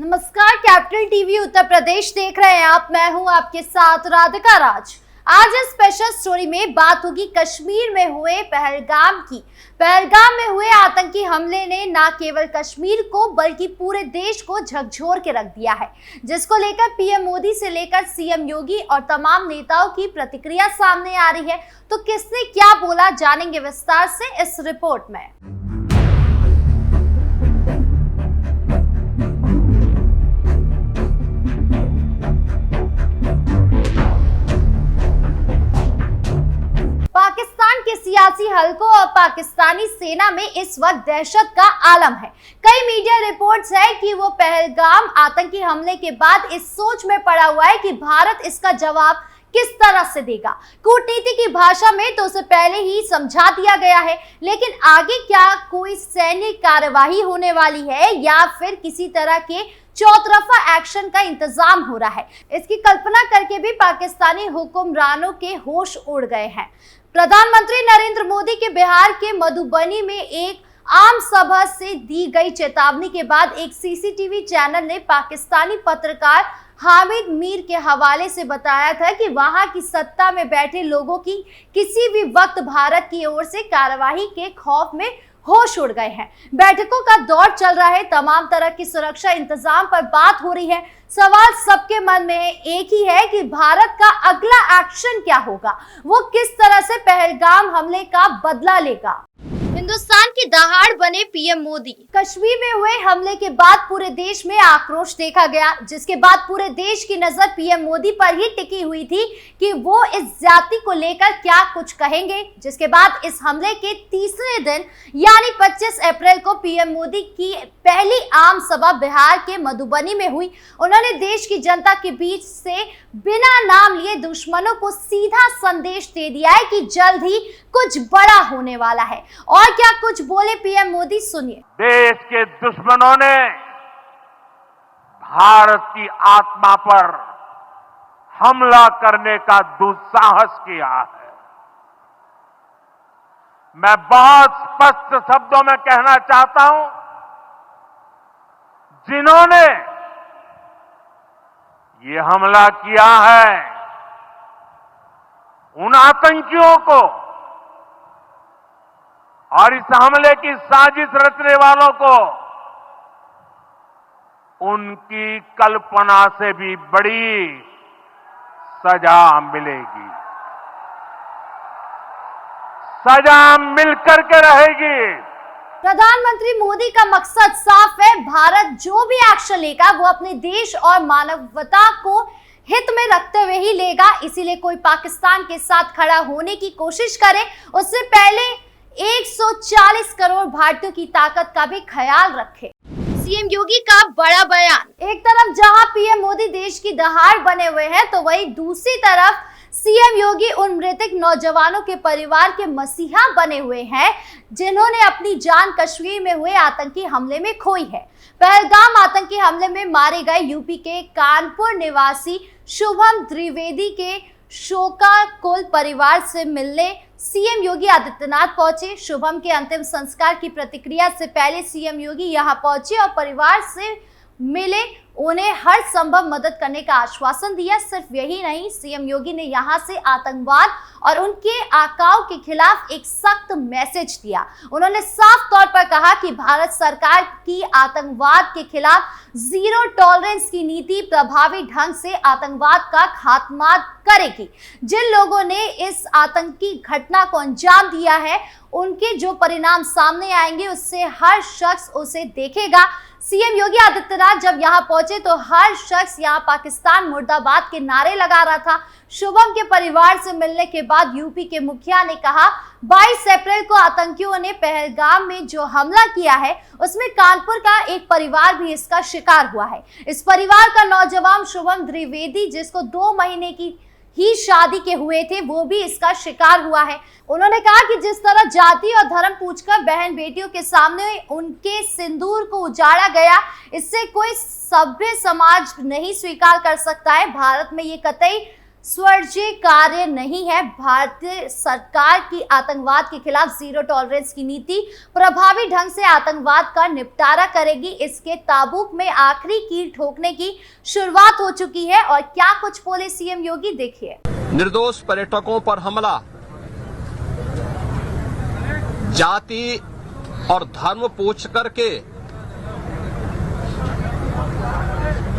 नमस्कार, capital TV Uttar Pradesh देख रहे हैं आप। मैं हूं आपके साथ राधिका राज। आज इस स्पेशल स्टोरी में बात होगी कश्मीर में हुए पहलगाम की। पहलगाम में हुए आतंकी हमले ने न केवल कश्मीर को बल्कि पूरे देश को झकझोर के रख दिया है, जिसको लेकर पीएम मोदी से लेकर सीएम योगी और तमाम नेताओं की प्रतिक्रिया सामने आ रही है। तो किसने क्या बोला, जानेंगे विस्तार से इस रिपोर्ट में। पाकिस्तान के सियासी हलकों और पाकिस्तानी सेना में इस वक्त दहशत का आलम है। कई मीडिया रिपोर्ट्स है कि वो पहलगाम आतंकी हमले के बाद इस सोच में पड़ा हुआ है कि भारत इसका जवाब किस तरह से देगा। कूटनीति की भाषा में तो उसे पहले ही समझा दिया गया है, लेकिन आगे क्या कोई सैन्य कार्यवाही होने वाली है या फिर किसी तरह के चौतरफा एक्शन का इंतजाम हो रहा है, इसकी कल्पना करके भी पाकिस्तानी हुक्मरानों के होश उड़ गए हैं। प्रधानमंत्री नरेंद्र मोदी के बिहार के मधुबनी में एक आम सभा से दी गई चेतावनी के बाद एक सीसीटीवी चैनल ने पाकिस्तानी पत्रकार हामिद मीर के हवाले से बताया था कि वहां की सत्ता में बैठे लोगों की किसी भी वक्त भारत की ओर से कार्यवाही के खौफ में होश उड़ गए हैं। बैठकों का दौर चल रहा है, तमाम तरह की सुरक्षा इंतजाम पर बात हो रही है। सवाल सबके मन में है, एक ही है कि भारत का अगला एक्शन क्या होगा, वो किस तरह से पहलगाम हमले का बदला लेगा। हिंदुस्तान की दहाड़ बने पीएम मोदी। कश्मीर में हुए हमले के बाद पूरे देश में आक्रोश देखा गया, जिसके बाद पूरे देश की नजर पीएम मोदी पर ही टिकी हुई थी कि वो इस जाति को लेकर क्या कुछ कहेंगे। जिसके बाद इस हमले के तीसरे दिन यानी 25 अप्रैल को पीएम मोदी की पहली आम सभा बिहार के मधुबनी में हुई। उन्होंने देश की जनता के बीच से बिना नाम लिए दुश्मनों को सीधा संदेश दे दिया है कि जल्द ही कुछ बड़ा होने वाला है। और क्या कुछ बोले पीएम मोदी, सुनिए। देश के दुश्मनों ने भारत की आत्मा पर हमला करने का दुस्साहस किया है। मैं बहुत स्पष्ट शब्दों में कहना चाहता हूं, जिन्होंने ये हमला किया है उन आतंकियों को और इस हमले की साजिश रचने वालों को उनकी कल्पना से भी बड़ी सजा मिलेगी। सजा मिलकर के रहेगी। प्रधानमंत्री मोदी का मकसद साफ है, भारत जो भी एक्शन लेगा वो अपने देश और मानवता को हित में रखते हुए ही लेगा। इसीलिए कोई पाकिस्तान के साथ खड़ा होने की कोशिश करे उससे पहले 140 करोड़ भारतीयों की ताकत का भी ख्याल रखे। सीएम योगी का बड़ा बयान। एक तरफ जहां पीएम मोदी देश की दहाड़ बने हुए हैं, तो वहीं दूसरी तरफ सीएम योगी उन मृतक नौजवानों के परिवार के मसीहा बने हुए हैं जिन्होंने अपनी जान कश्मीर में हुए आतंकी हमले में खोई है। पहलगाम आतंकी हमले में मारे गए यूपी के कानपुर निवासी शुभम द्विवेदी के शोकाकुल परिवार से मिलने सीएम योगी आदित्यनाथ पहुंचे। शुभम के अंतिम संस्कार की प्रतिक्रिया से पहले सीएम योगी यहां पहुंचे और परिवार से मिले, उन्हें हर संभव मदद करने का आश्वासन दिया। सिर्फ यही नहीं, सीएम योगी ने यहां से आतंकवाद और उनके आकाओं के खिलाफ एक सख्त मैसेज दिया। उन्होंने साफ तौर पर कहा कि भारत सरकार की आतंकवाद के खिलाफ जीरो टॉलरेंस की नीति प्रभावी ढंग से आतंकवाद का खात्मा करेगी। जिन लोगों ने इस आतंकी घटना को अंजाम दिया है, उनके जो परिणाम सामने आएंगे उससे हर शख्स उसे देखेगा। सीएम योगी आदित्यनाथ जब यहां पहुंचे तो हर शख्स यहां पाकिस्तान मुर्दाबाद के नारे लगा रहा था। शुभम के परिवार से मिलने के बाद यूपी के मुखिया ने कहा, 22 अप्रैल को आतंकियों ने पहलगाम में जो हमला किया है उसमें कानपुर का एक परिवार भी इसका शिकार हुआ है। इस परिवार का नौजवान शुभम द्विवेदी, जिसको 2 महीने की ही शादी के हुए थे, वो भी इसका शिकार हुआ है। उन्होंने कहा कि जिस तरह जाति और धर्म पूछकर बहन बेटियों के सामने उनके सिंदूर को उजाड़ा गया, इससे कोई सभ्य समाज नहीं स्वीकार कर सकता है। भारत में ये कतई स्वीकार्य नहीं है। भारतीय सरकार की आतंकवाद के खिलाफ जीरो टॉलरेंस की नीति प्रभावी ढंग से आतंकवाद का निपटारा करेगी। इसके ताबूक में आखिरी कील ठोकने की शुरुआत हो चुकी है। और क्या कुछ बोले सीएम योगी, देखिए। निर्दोष पर्यटकों पर हमला, जाति और धर्म पूछ करके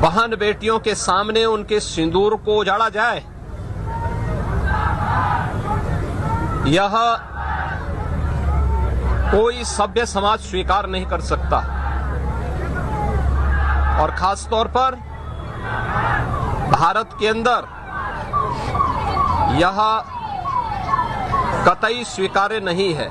बहन बेटियों के सामने उनके सिंदूर को उजाड़ा जाए, यह कोई सभ्य समाज स्वीकार नहीं कर सकता। और खास तौर पर भारत के अंदर यह कतई स्वीकार्य नहीं है।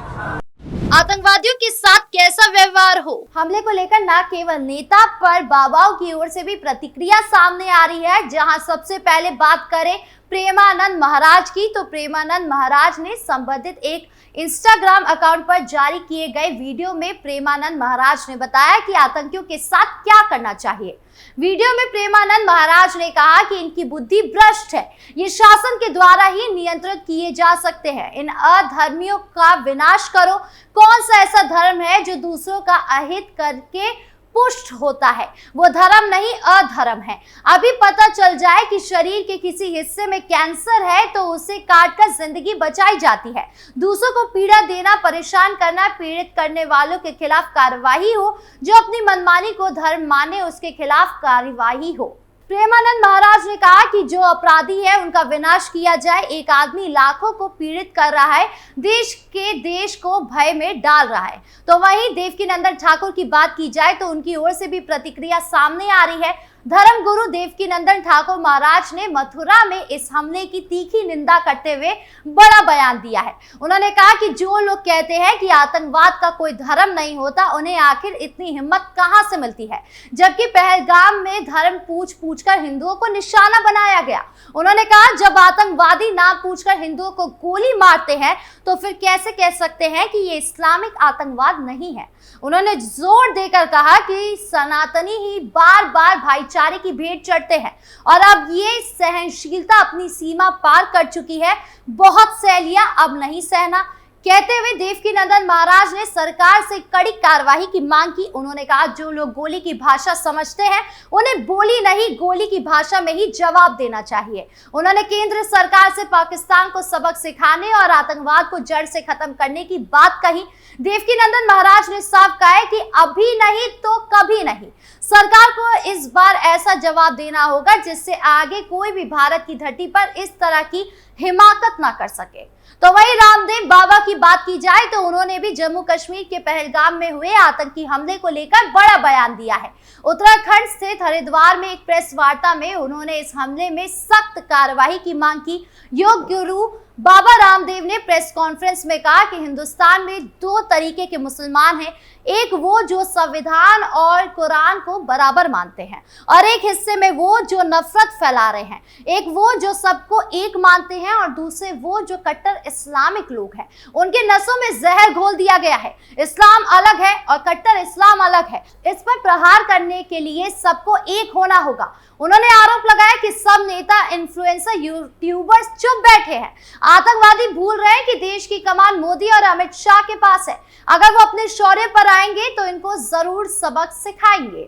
आतंकवादियों के साथ कैसा व्यवहार हो, हमले को लेकर न केवल नेता पर बाबाओं की ओर से भी प्रतिक्रिया सामने आ रही है। जहां सबसे पहले बात करें प्रेमानंद महाराज की, तो प्रेमानंद महाराज ने संबंधित एक इंस्टाग्राम अकाउंट पर जारी किए गए वीडियो में प्रेमानंद महाराज ने बताया कि आतंकियों के साथ क्या करना चाहिए। वीडियो में प्रेमानंद महाराज ने कहा कि इनकी बुद्धि भ्रष्ट है, ये शासन के द्वारा ही नियंत्रित किए जा सकते हैं। इन अधर्मियों का विनाश करो। कौन सा ऐसा धर्म है जो दूसरों का अहित करके पुष्ट होता है? वो धर्म नहीं, अधर्म है। अभी पता चल जाए कि शरीर के किसी हिस्से में कैंसर है तो उसे काटकर जिंदगी बचाई जाती है। दूसरों को पीड़ा देना, परेशान करना, पीड़ित करने वालों के खिलाफ कार्रवाई हो। जो अपनी मनमानी को धर्म माने उसके खिलाफ कार्रवाई हो। प्रेमानंद महाराज ने कहा कि जो अपराधी है उनका विनाश किया जाए। एक आदमी लाखों को पीड़ित कर रहा है, देश को भय में डाल रहा है। तो वहीं देवकीनंदन ठाकुर की बात की जाए तो उनकी ओर से भी प्रतिक्रिया सामने आ रही है। धर्मगुरु देवकीनंदन ठाकुर महाराज ने मथुरा में इस हमले की तीखी निंदा करते हुए बड़ा बयान दिया है। उन्होंने कहा कि जो लोग कहते हैं कि आतंकवाद का कोई धर्म नहीं होता, उन्हें आखिर इतनी हिम्मत कहां से मिलती है, जबकि पहलगाम में धर्म पूछ कर हिंदुओं को निशाना बनाया गया। उन्होंने कहा जब आतंकवादी नाम पूछकर हिंदुओं को गोली मारते हैं तो फिर कैसे कह सकते हैं कि ये इस्लामिक आतंकवाद नहीं है। उन्होंने जोर देकर कहा कि सनातनी ही बार बार भाईचारे की भेंट चढ़ते हैं और अब ये सहनशीलता अपनी सीमा पार कर चुकी है। बहुत सह लिया, अब नहीं सहना। कहते हुए देवकीनंदन महाराज ने सरकार से कड़ी कार्रवाई की मांग की। उन्होंने कहा जो लोग गोली की भाषा समझते हैं उन्हें बोली नहीं, गोली की भाषा में ही जवाब देना चाहिए। उन्होंने केंद्र सरकार से पाकिस्तान को सबक सिखाने और आतंकवाद को जड़ से खत्म करने की बात कही। देवकीनंदन महाराज ने साफ कहा है कि अभी नहीं तो कभी नहीं। सरकार को इस बार ऐसा जवाब देना होगा जिससे आगे कोई भी भारत की धरती पर इस तरह की हिमाकत ना कर सके। तो वहीं रामदेव बाबा की बात की जाए तो उन्होंने भी जम्मू कश्मीर के पहलगाम में हुए आतंकी हमले को लेकर बड़ा बयान दिया है। उत्तराखंड स्थित हरिद्वार में एक प्रेस वार्ता में उन्होंने इस हमले में सख्त कार्रवाई की मांग की। योग गुरु बाबा रामदेव ने प्रेस कॉन्फ्रेंस में कहा कि हिंदुस्तान में दो तरीके के मुसलमान हैं, एक वो जो संविधान और कुरान को बराबर मानते हैं और एक हिस्से में वो जो नफरत फैला रहे हैं। एक वो जो सबको एक मानते हैं और दूसरे वो जो कट्टर इस्लामिक लोग हैं। उनके नसों में जहर घोल दिया गया है। इस्लाम अलग है और कट्टर इस्लाम अलग है। इस पर प्रहार करने के लिए सबको एक होना होगा। उन्होंने आरोप लगाया कि सब नेता, इन्फ्लुएंसर, यूट्यूबर्स चुप बैठे हैं। आतंकवादी भूल रहे हैं कि देश की कमान मोदी और अमित शाह के पास है। अगर वो अपने शौर्य पर आएंगे तो इनको जरूर सबक सिखाएंगे।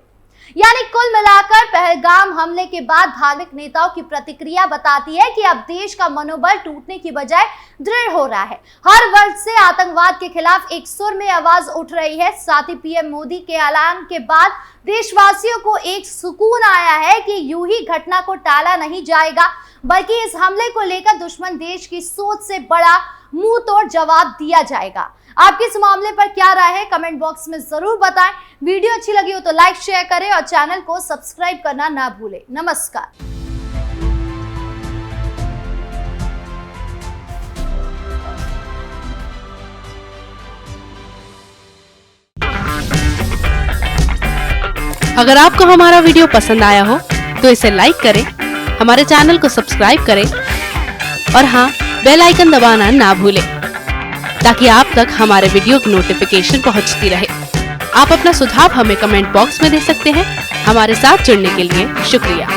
यानी कुल मिलाकर पहलगाम हमले के बाद धार्मिक नेताओं की प्रतिक्रिया बताती है कि अब देश का मनोबल टूटने की बजाय दृढ़ हो रहा है। हर वर्ग से आतंकवाद के खिलाफ एक सुर में आवाज उठ रही है। साथ ही पीएम मोदी के ऐलान के बाद देशवासियों को एक सुकून आया है कि यूं ही घटना को टाला नहीं जाएगा, बल्कि इस हमले को लेकर दुश्मन देश की सोच से बड़ा मुंह तोड़ जवाब दिया जाएगा। आपकी इस मामले पर क्या राय है, कमेंट बॉक्स में जरूर बताएं। वीडियो अच्छी लगी हो तो लाइक, शेयर करें और चैनल को सब्सक्राइब करना ना भूलें। नमस्कार। अगर आपको हमारा वीडियो पसंद आया हो तो इसे लाइक करें, हमारे चैनल को सब्सक्राइब करें और हाँ, बेल आइकन दबाना ना भूलें ताकि आप तक हमारे वीडियो की नोटिफिकेशन पहुंचती रहे। आप अपना सुझाव हमें कमेंट बॉक्स में दे सकते हैं। हमारे साथ जुड़ने के लिए शुक्रिया।